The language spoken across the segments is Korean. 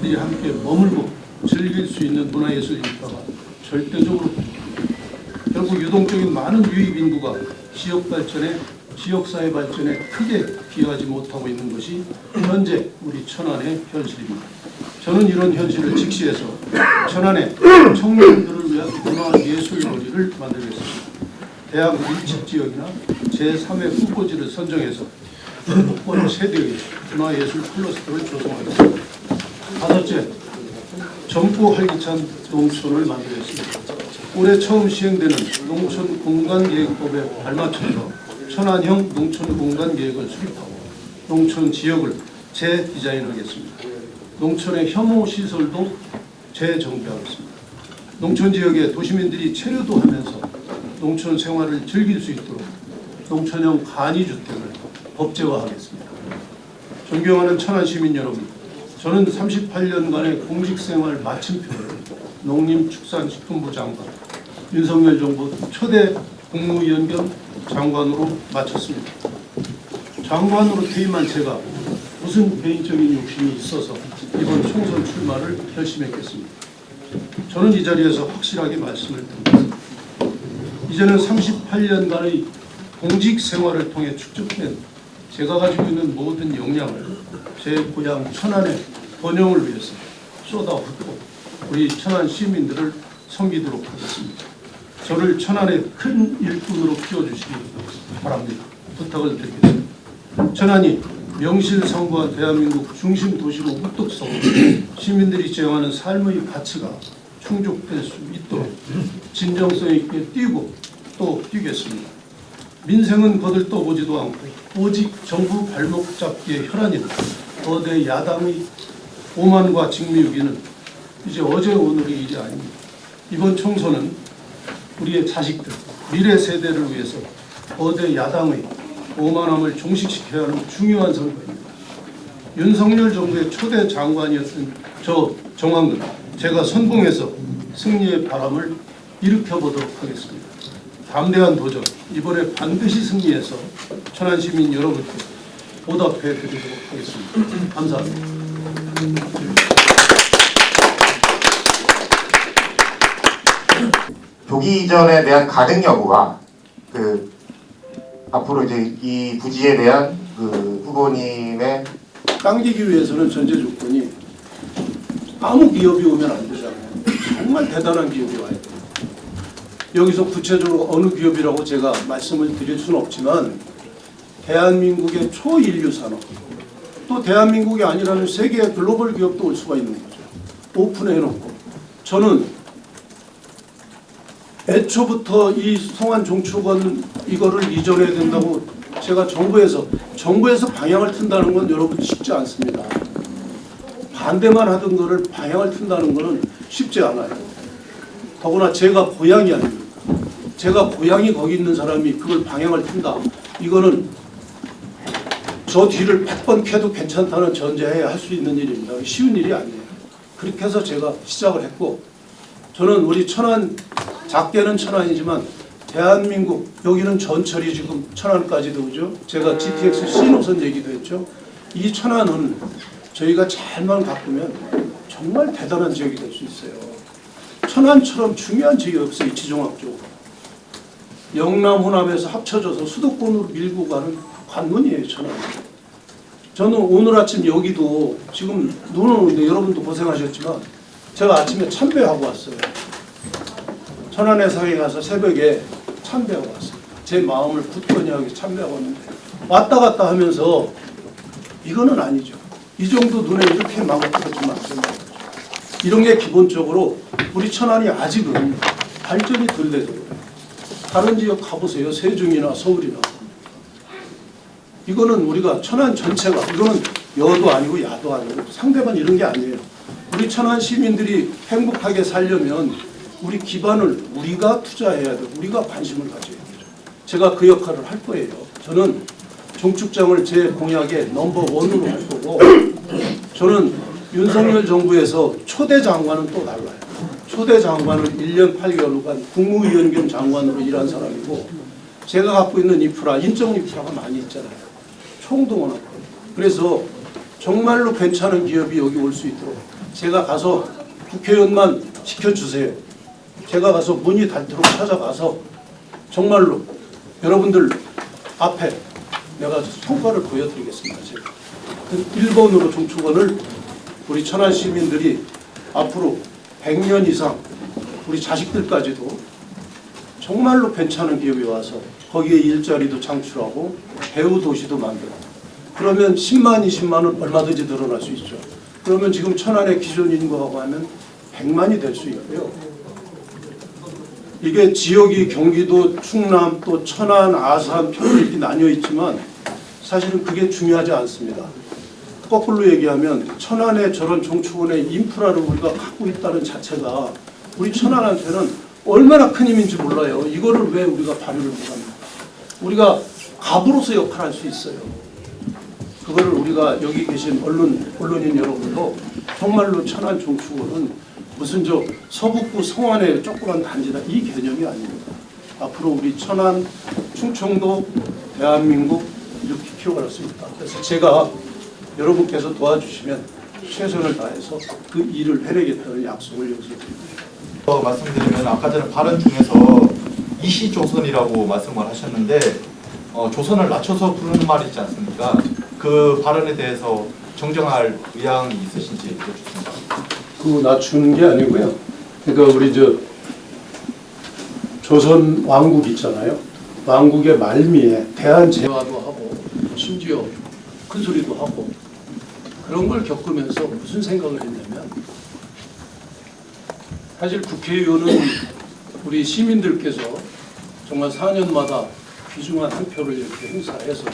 시민들이 함께 머물고 즐길 수 있는 문화예술 인프라가 절대적으로 결국 유동적인 많은 유입 인구가 지역 발전에 지역사회 발전에 크게 기여하지 못하고 있는 것이 현재 우리 천안의 현실입니다. 저는 이런 현실을 직시해서 천안의 청년들을 위한 문화예술거리를 만들겠습니다. 대학 밀집지역이나 제3의 후보지를 선정해서 수도권 세대의 문화예술 클러스터를 조성하겠습니다. 다섯째, 젊고 활기찬 농촌을 만들겠습니다. 올해 처음 시행되는 농촌공간계획법에 발맞춰서 천안형 농촌공간계획을 수립하고 농촌 지역을 재디자인하겠습니다. 농촌의 혐오시설도 재정비하겠습니다. 농촌 지역의 도시민들이 체류도 하면서 농촌 생활을 즐길 수 있도록 농촌형 간이주택을 법제화하겠습니다. 존경하는 천안 시민 여러분, 저는 38년간의 공직생활 마침표를 농림축산식품부 장관, 윤석열 정부 초대 국무위원 겸 장관으로 마쳤습니다. 장관으로 퇴임한 제가 무슨 개인적인 욕심이 있어서 이번 총선 출마를 결심했겠습니까? 저는 이 자리에서 확실하게 말씀을 드립니다. 이제는 38년간의 공직 생활을 통해 축적된 제가 가지고 있는 모든 역량을 제 고향 천안의 번영을 위해서 쏟아붓고 우리 천안 시민들을 섬기도록 하겠습니다. 저를 천안의 큰 일꾼으로 키워주시기 바랍니다. 부탁을 드리겠습니다. 천안이 명실상부한 대한민국 중심 도시로 우뚝 서고 시민들이 지향하는 삶의 가치가 충족될 수 있도록 진정성 있게 뛰고 또 뛰겠습니다. 민생은 거들떠보지도 않고 오직 정부 발목 잡기의 혈안이나 거대 야당의 오만과 직미유기는 이제 어제 오늘의 일이 아닙니다. 이번 총선은 우리의 자식들, 미래 세대를 위해서 거대 야당의 오만함을 종식시켜야 하는 중요한 선거입니다. 윤석열 정부의 초대 장관이었던 저 정황근, 제가 선봉해서 승리의 바람을 일으켜보도록 하겠습니다. 담대한 도전, 이번에 반드시 승리해서 천안 시민 여러분께 보답해 드리도록 하겠습니다. 감사합니다. 조기 이전에 대한 가능 여부가 앞으로 이제 이 부지에 대한 후보님의 당기기 위해서는 전제 조건이 아무 기업이 오면 안 되잖아요. 정말 대단한 기업이 와야 돼요. 여기서 구체적으로 어느 기업이라고 제가 말씀을 드릴 수는 없지만 대한민국의 초인류 산업, 또 대한민국이 아니라는 세계의 글로벌 기업도 올 수가 있는 거죠. 오픈해놓고 저는 애초부터 이 성안 종축원 이거를 이전해야 된다고 제가 정부에서 방향을 튼다는 건 여러분 쉽지 않습니다. 반대만 하던 거를 방향을 튼다는 거는 쉽지 않아요. 더구나 제가 고향이 아닙니다. 제가 고향이 거기 있는 사람이 그걸 방향을 튼다. 이거는 저 뒤를 100번 캐도 괜찮다는 전제하에 할 수 있는 일입니다. 쉬운 일이 아니에요. 그렇게 해서 제가 시작을 했고, 저는 우리 천안, 작게는 천안이지만 대한민국, 여기는 전철이 지금 천안까지도 오죠. 제가 GTX C 노선 얘기도 했죠. 이 천안은 저희가 잘만 가꾸면 정말 대단한 지역이 될 수 있어요. 천안처럼 중요한 지역이 없어요. 지정학적으로. 영남, 호남에서 합쳐져서 수도권으로 밀고 가는 관문이에요. 천안. 저는 오늘 아침 여기도 지금 눈은 오는데 여러분도 고생하셨지만 제가 아침에 참배하고 왔어요. 천안의 상에 가서 새벽에 참배하고 왔어요. 제 마음을 굳건히 하게 참배하고 왔는데 왔다 갔다 하면서 이거는 아니죠. 이 정도 눈에 이렇게 마음을 뜨거지만 안 된다. 이런 게 기본적으로 우리 천안이 아직은 발전이 덜 돼서 그래요. 다른 지역 가보세요. 세종이나 서울이나. 이거는 우리가 천안 전체가, 이거는 여도 아니고 야도 아니고 상대방 이런 게 아니에요. 우리 천안 시민들이 행복하게 살려면 우리 기반을 우리가 투자해야 돼요. 우리가 관심을 가져야 돼요. 제가 그 역할을 할 거예요. 저는 종축장을 제 공약의 넘버1으로 할 거고, 저는 윤석열 정부에서 초대 장관은 또 달라요. 초대 장관은 1년 8개월간 국무위원 겸 장관으로 일한 사람이고, 제가 갖고 있는 인프라, 인적 인프라가 많이 있잖아요. 총동원할 거예요. 그래서 정말로 괜찮은 기업이 여기 올 수 있도록 제가 가서 국회의원만 시켜주세요. 제가 가서 문이 닳도록 찾아가서 정말로 여러분들 앞에 내가 성과를 보여드리겠습니다. 제가 1번으로 종축원을 우리 천안 시민들이 앞으로 100년 이상 우리 자식들까지도 정말로 괜찮은 기업이 와서 거기에 일자리도 창출하고 배후 도시도 만들고 그러면 10만, 20만은 얼마든지 늘어날 수 있죠. 그러면 지금 천안의 기존 인구하고 하면 100만이 될 수 있고요. 이게 지역이 경기도, 충남, 또 천안, 아산, 평택 이렇게 나뉘어 있지만 사실은 그게 중요하지 않습니다. 거꾸로 얘기하면 천안에 저런 종축원의 인프라를 우리가 갖고 있다는 자체가 우리 천안한테는 얼마나 큰 힘인지 몰라요. 이거를 왜 우리가 발휘를 못합니까? 우리가 갑으로서 역할할 수 있어요. 그거를 우리가 여기 계신 언론인 여러분도 정말로 천안 종축원은 무슨 저 서북부 성안의 조그만 단지다 이 개념이 아닙니다. 앞으로 우리 천안, 충청도, 대한민국 이렇게 키워갈 수 있다. 그래서 제가 여러분께서 도와주시면 최선을 다해서 그 일을 해내겠다는 약속을 여기서 드립니다. 말씀드리면 아까 전에 발언 중에서 이시조선이라고 말씀을 하셨는데 조선을 낮춰서 부르는 말이 있지 않습니까? 그 발언에 대해서 정정할 의향이 있으신지 여쭙습니다. 그 낮추는 게 아니고요. 그러니까 우리 저 조선 왕국 있잖아요. 왕국의 말미에 대한제화도 하고 심지어 큰 소리도 하고 그런 걸 겪으면서 무슨 생각을 했냐면 사실 국회의원은 우리 시민들께서 정말 4년마다 귀중한 한 표를 이렇게 행사해서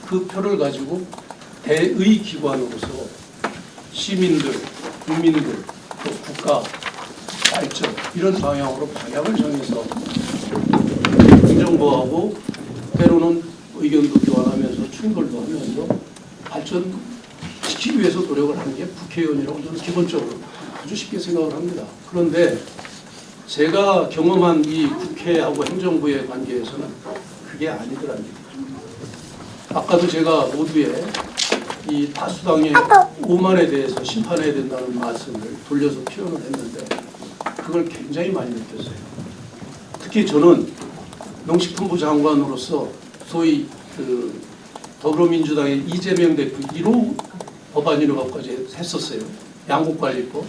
그 표를 가지고 대의 기관으로서 시민들, 국민들, 또 국가 발전 이런 방향으로 방향을 정해서 행정부하고 때로는 의견도 교환하면서 충돌도 하면서 발전시키기 위해서 노력을 하는 게 국회의원이라고 저는 기본적으로 아주 쉽게 생각을 합니다. 그런데 제가 경험한 이 국회하고 행정부의 관계에서는 그게 아니더라는 얘기죠. 아까도 제가 모두의 이 다수당의 오만에 대해서 심판해야 된다는 말씀을 돌려서 표현을 했는데 그걸 굉장히 많이 느꼈어요. 특히 저는 농식품부 장관으로서 소위 그 더불어민주당의 이재명 대표 1호 법안위원회까지 했었어요. 양국관리법.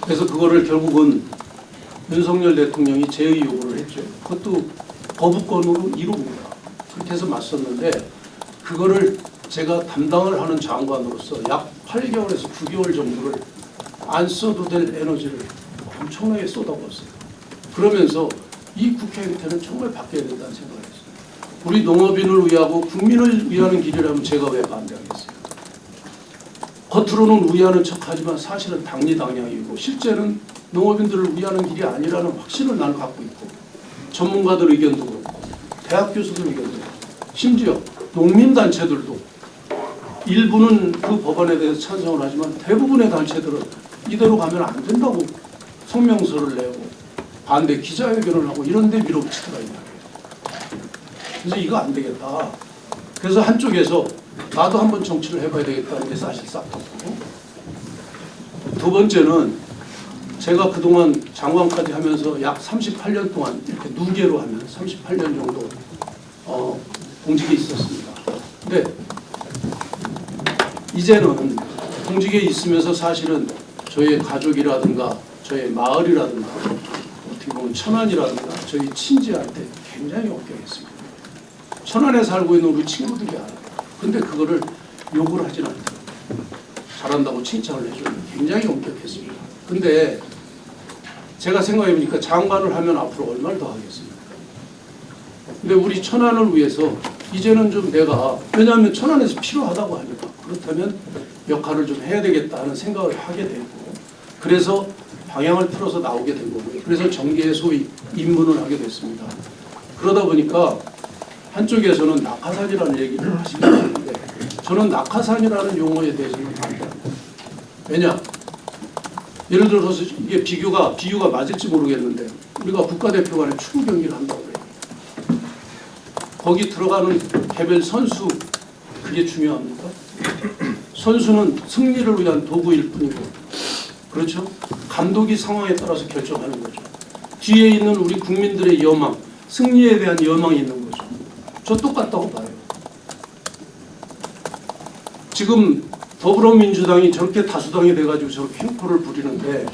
그래서 그거를 결국은 윤석열 대통령이 제의 요구를 했죠. 그것도 거부권으로 1호입니다. 그렇게 해서 맞섰는데 그거를 제가 담당을 하는 장관으로서 약 8개월에서 9개월 정도를 안 써도 될 에너지를 엄청나게 쏟아부었어요. 그러면서 이 국회 행태는 정말 바뀌어야 된다는 생각을 했어요. 우리 농업인을 위하고 국민을 위하는 길이라면 제가 왜 반대하겠어요? 겉으로는 위하는 척하지만 사실은 당리당량이고 실제는 농업인들을 위하는 길이 아니라는 확신을 나는 갖고 있고 전문가들 의견도 그렇고 대학 교수들 의견도 그렇고 심지어 농민단체들도 일부는 그 법안에 대해서 찬성을 하지만 대부분의 단체들은 이대로 가면 안 된다고 성명서를 내고 반대 기자회견을 하고 이런 데 밀어붙이더라 이 말이에요. 그래서 이거 안 되겠다. 그래서 한쪽에서 나도 한번 정치를 해봐야 되겠다는 게 사실 싹텄고 두 번째는 제가 그동안 장관까지 하면서 약 38년 동안 이렇게 누계로 하면 38년 정도 공직에 있었습니다. 근데 이제는 공직에 있으면서 사실은 저의 가족이라든가 저의 마을이라든가 어떻게 보면 천안이라든가 저희 친지할 때 굉장히 엄격했습니다. 천안에 살고 있는 우리 친구들이 알아요. 근데 그거를 욕을 하진 않더라고요. 잘한다고 칭찬을 해주면 굉장히 엄격했습니다. 근데 제가 생각해보니까 장관을 하면 앞으로 얼마를 더 하겠습니까? 근데 우리 천안을 위해서 이제는 좀 내가 왜냐하면 천안에서 필요하다고 하니까 그렇다면 역할을 좀 해야 되겠다 하는 생각을 하게 되고 그래서 방향을 틀어서 나오게 된 거고요. 그래서 정계에 소위 입문을 하게 됐습니다. 그러다 보니까 한쪽에서는 낙하산이라는 얘기를 하시긴 하는데 저는 낙하산이라는 용어에 대해서는 반대합니다. 왜냐? 예를 들어서 이게 비유가 맞을지 모르겠는데 우리가 국가대표 간에 축구 경기를 한다고 해요. 거기 들어가는 개별 선수 그게 중요합니까? 선수는 승리를 위한 도구일 뿐이고, 그렇죠? 감독이 상황에 따라서 결정하는 거죠. 뒤에 있는 우리 국민들의 여망, 승리에 대한 여망이 있는 거죠. 저 똑같다고 봐요. 지금 더불어민주당이 저렇게 다수당이 돼가지고 저렇게 횡포를 부리는데,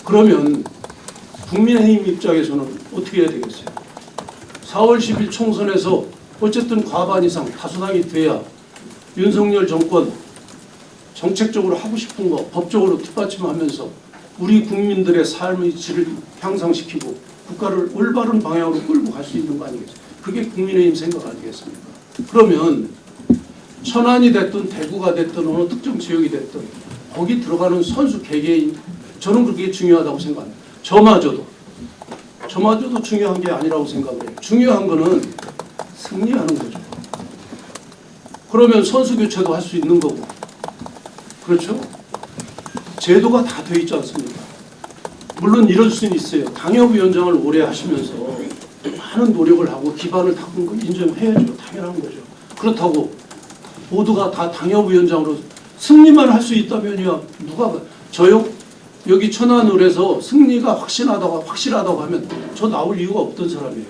그러면 국민의힘 입장에서는 어떻게 해야 되겠어요? 4월 10일 총선에서 어쨌든 과반 이상 다수당이 돼야 윤석열 정권 정책적으로 하고 싶은 거 법적으로 뒷받침하면서 우리 국민들의 삶의 질을 향상시키고 국가를 올바른 방향으로 끌고 갈 수 있는 거 아니겠어요? 그게 국민의힘 생각 아니겠습니까? 그러면 천안이 됐든 대구가 됐든 어느 특정 지역이 됐든 거기 들어가는 선수 개개인, 저는 그게 중요하다고 생각합니다. 저마저도 중요한 게 아니라고 생각을 해요. 중요한 거는 승리하는 거죠. 그러면 선수 교체도 할 수 있는 거고, 그렇죠? 제도가 다 돼 있지 않습니까? 물론 이럴 수는 있어요. 당협위원장을 오래 하시면서 많은 노력을 하고 기반을 닦은 거 인정해야죠. 당연한 거죠. 그렇다고 모두가 다 당협위원장으로 승리만 할 수 있다면요, 누가 저요? 여기 천안을에서 승리가 확실하다고 하면 저 나올 이유가 없던 사람이에요.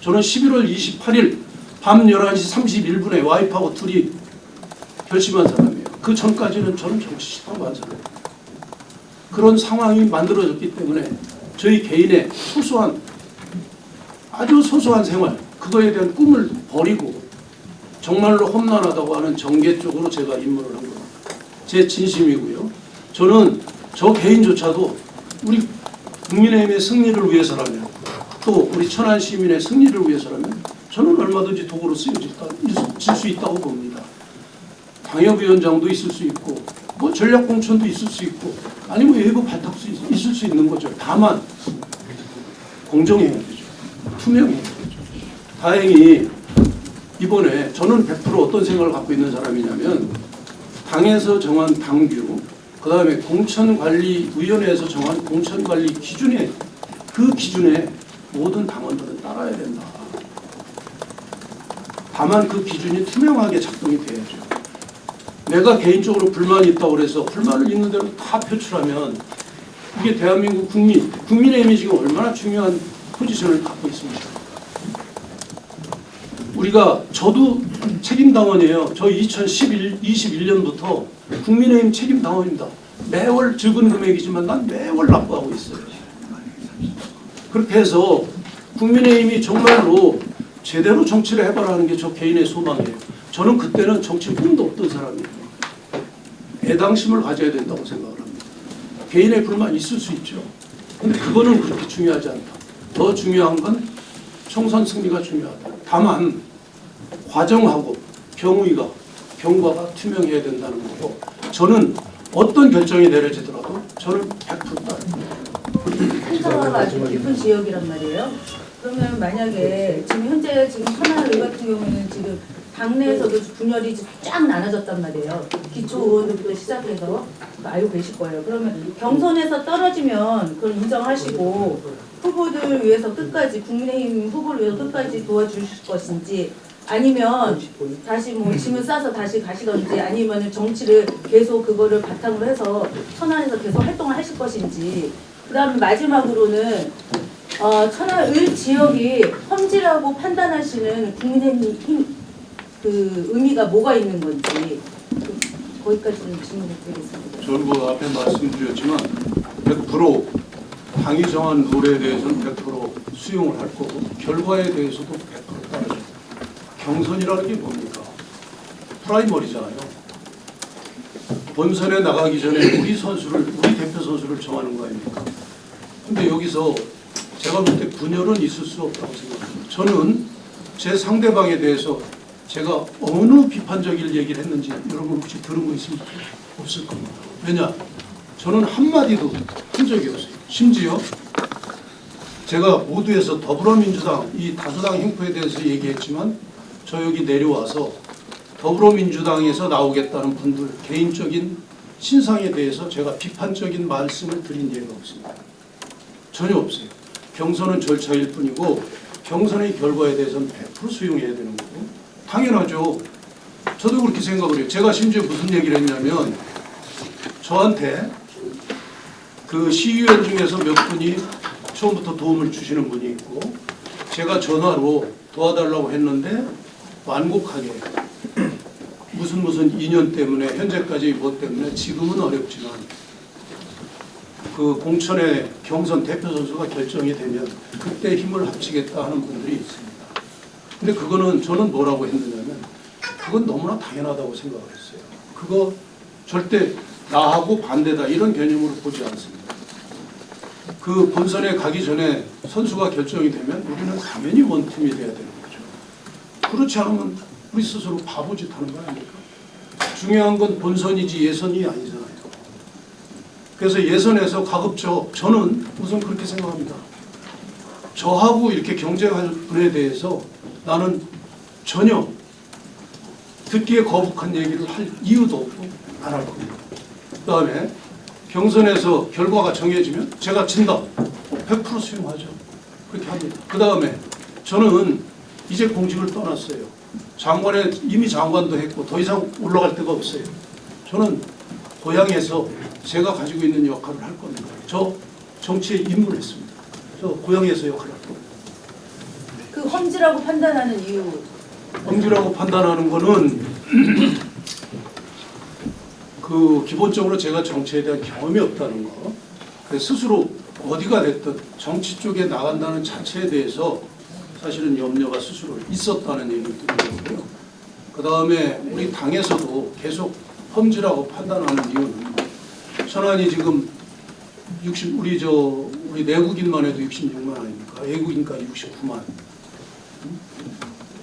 저는 11월 28일 밤 11시 31분에 와이프하고 둘이 결심한 사람이에요. 그 전까지는 저는 정치 싫다고 한 사람이에요. 그런 상황이 만들어졌기 때문에 저희 개인의 소소한, 아주 소소한 생활, 그거에 대한 꿈을 버리고 정말로 험난하다고 하는 정계 쪽으로 제가 입문을 한 겁니다. 제 진심이고요. 저는 저 개인조차도 우리 국민의힘의 승리를 위해서라면, 또 우리 천안 시민의 승리를 위해서라면 저는 얼마든지 도구로 쓰여질 수 있다고 봅니다. 당협위원장도 있을 수 있고 뭐 전략공천도 있을 수 있고 아니면 외부 발탁도 있을 수 있는 거죠. 다만 공정해야 되죠. 투명해야 되죠. 다행히 이번에 저는 100% 어떤 생각을 갖고 있는 사람이냐면, 당에서 정한 당규, 그 다음에 공천관리위원회에서 정한 공천관리 기준에, 그 기준에 모든 당원들은 따라야 된다. 다만 그 기준이 투명하게 작동이 돼야죠. 내가 개인적으로 불만이 있다고 해서 불만을 있는 대로 다 표출하면 이게 대한민국 국민의힘이 지금 얼마나 중요한 포지션을 갖고 있습니까? 저도 책임당원이에요. 저 2021년부터 국민의힘 책임당원입니다. 매월 적은 금액이지만 난 매월 납부하고 있어요. 그렇게 해서 국민의힘이 정말로 제대로 정치를 해봐라는 게 저 개인의 소망이에요. 저는 그때는 정치 꿈도 없던 사람이에요. 애당심을 가져야 된다고 생각을 합니다. 개인의 불만이 있을 수 있죠. 근데 그거는 그렇게 중요하지 않다. 더 중요한 건 총선 승리가 중요하다. 다만 과정하고 경과가 투명해야 된다는 거고, 저는 어떤 결정이 내려지더라도 저는 100% 따릅니다. 행사가 아주 깊은 지역이란 말이에요. 그러면 만약에 현재 천안의 같은 경우는 지금 당내에서도 분열이 쫙 나눠졌단 말이에요. 기초 의원들부터 시작해서 알고 계실 거예요. 그러면 경선에서 떨어지면 그걸 인정하시고 후보들 위해서 끝까지, 국민의힘 후보를 위해서 끝까지 도와주실 것인지, 아니면 다시 짐을 싸서 다시 가시던지, 아니면 정치를 계속 그거를 바탕으로 해서 천안에서 계속 활동을 하실 것인지. 그 다음에 마지막으로는 천안 지역이 험지라고 판단하시는 국민의힘 그 의미가 뭐가 있는 건지, 거기까지는 질문을 드리겠습니다. 저는 뭐 앞에 말씀드렸지만 100% 당이 정한 룰에 대해서는 100% 수용을 할 거고, 결과에 대해서도 100% 따르죠. 경선이라는 게 뭡니까? 프라이머리잖아요. 본선에 나가기 전에 우리 대표 선수를 정하는 거 아닙니까? 근데 여기서 제가 볼 때 분열은 있을 수 없다고 생각합니다. 저는 제 상대방에 대해서 제가 어느 비판적인 얘기를 했는지 여러분 혹시 들은 거 있으면 없을 겁니다. 왜냐? 저는 한마디도 한 적이 없어요. 심지어 제가 모두에서 더불어민주당 이 다수당 횡포에 대해서 얘기했지만, 저 여기 내려와서 더불어민주당에서 나오겠다는 분들 개인적인 신상에 대해서 제가 비판적인 말씀을 드린 예가 없습니다. 전혀 없어요. 경선은 절차일 뿐이고 경선의 결과에 대해서는 100% 수용해야 되는 거고, 당연하죠. 저도 그렇게 생각을 해요. 제가 심지어 무슨 얘기를 했냐면 저한테 그 시의원 중에서 몇 분이 처음부터 도움을 주시는 분이 있고 제가 전화로 도와달라고 했는데 완곡하게 무슨 인연 때문에 현재까지 뭐 때문에 지금은 어렵지만 그 공천의 경선 대표 선수가 결정이 되면 그때 힘을 합치겠다 하는 분들이 있습니다. 근데 그거는 저는 뭐라고 했느냐면 그건 너무나 당연하다고 생각을 했어요. 그거 절대 나하고 반대다 이런 개념으로 보지 않습니다. 그 본선에 가기 전에 선수가 결정이 되면 우리는 당연히 원팀이 돼야 되는 거죠. 그렇지 않으면 우리 스스로 바보짓 하는 거 아닙니까? 중요한 건 본선이지 예선이 아니잖아요. 그래서 예선에서 가급적 저는 우선 그렇게 생각합니다. 저하고 이렇게 경쟁할 분에 대해서 나는 전혀 듣기에 거북한 얘기를 할 이유도 없고 안 할 겁니다. 그 다음에 경선에서 결과가 정해지면 제가 진다. 100% 수용하죠. 그렇게 합니다. 그 다음에 저는 이제 공직을 떠났어요. 장관에 이미 장관도 했고 더 이상 올라갈 데가 없어요. 저는 고향에서 제가 가지고 있는 역할을 할 겁니다. 저 정치에 입문했습니다. 저 고향에서 역할을 할 겁니다. 그 험지라고 판단하는 이유. 험지라고 판단하는 거는 그 기본적으로 제가 정치에 대한 경험이 없다는 거. 그래서 스스로 어디가 됐든 정치 쪽에 나간다는 자체에 대해서 사실은 염려가 스스로 있었다는 얘기를 드리는 거고요. 그 다음에 우리 당에서도 계속 험지라고 판단하는 이유는 천안이 지금 우리 내국인만 해도 66만 아닙니까? 외국인까지 69만.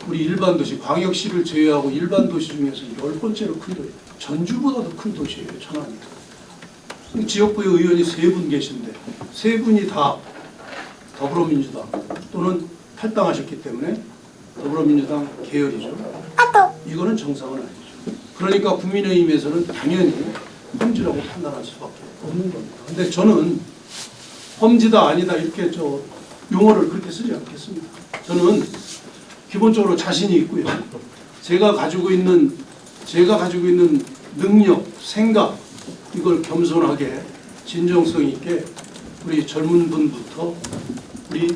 우리 일반 도시, 광역시를 제외하고 일반 도시 중에서 10번째로 큰 도시, 전주보다도 큰 도시예요, 천안이. 지역구에 의원이 3분 계신데 3분이 다 더불어민주당 또는 탈당하셨기 때문에 더불어민주당 계열이죠. 이거는 정상은 아니죠. 그러니까 국민의힘에서는 당연히 험지라고 판단할 수밖에 없는 겁니다. 근데 저는 험지다 아니다 이렇게 용어를 그렇게 쓰지 않겠습니다. 저는 기본적으로 자신이 있고요. 제가 가지고 있는 능력, 생각 이걸 겸손하게 진정성 있게 우리 젊은 분부터 우리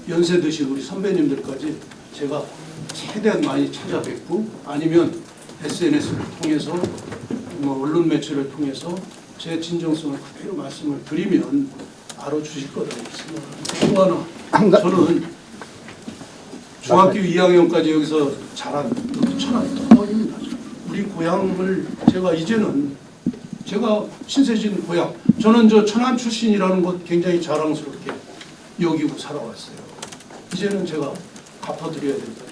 연세 드신 우리 선배님들까지 제가 최대한 많이 찾아뵙고 아니면 SNS를 통해서 언론 매체를 통해서 제 진정성을 그대로 말씀을 드리면 알아주실 거라고 생각합니다. 또 하나 저는 중학교 2학년까지 여기서 자란 천안 터입니다. 우리 고향을 제가 신세진 고향 저는 천안 출신이라는 것 굉장히 자랑스럽게 여기고 살아왔어요. 이제는 제가 갚아드려야 된다.